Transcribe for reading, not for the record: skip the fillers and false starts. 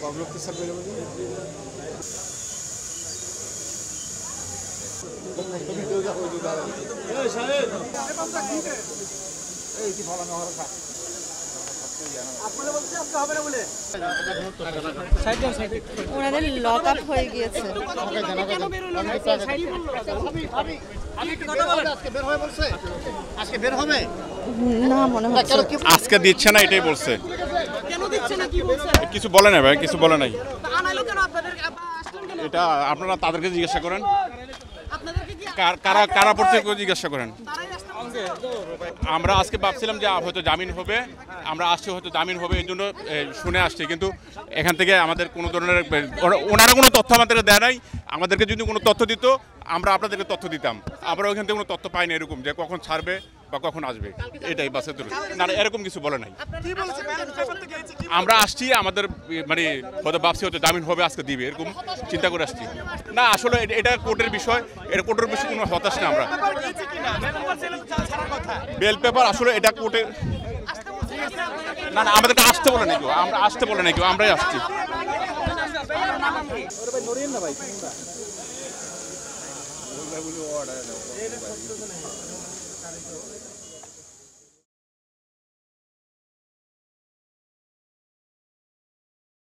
Pablo que sabe lo que ওনাদের lock up হয়ে গিয়েছে। না মনে হচ্ছে আজকে দিচ্ছে না, এটাই বলছে। কিছু বলে না ভাই, কিছু বলে নাই। এটা আপনারা তাদেরকে জিজ্ঞাসা করেন, কারা কারা পড়তে জিজ্ঞাসা করেন। আমরা আজকে ভাবছিলাম যে হয়তো জামিন হবে, আমরা আসছি হয়তো জামিন হবে, এই জন্য শুনে আসছি। কিন্তু এখান থেকে আমাদের কোনো ধরনের ওনারা কোনো তথ্য আমাদেরকে দেয় নাই। আমাদেরকে যদি কোনো তথ্য দিত আমরা আপনাদেরকে তথ্য দিতাম। আমরা ওইখান থেকে কোনো তথ্য পাই না এরকম যে কখন ছাড়বে বা কখন আসবে, এটাই বাসে দূর না, এরকম কিছু বলে নাই। আমরা আসছি, আমাদের মানে হয়তো ভাবছি হয়তো জামিন হবে, আজকে দিবে, এরকম চিন্তা করে আসছি। না আসলে এটা কোর্টের বিষয়, এটা কোর্টের বিষয়ে কোনো হতাশ না আমরা। বেল পেপার আসলে এটা কোর্টে না, না আমাদেরকে আসতে বলে নাকি, আমরা আসতে বলে নাকি, আমরাই আসছি।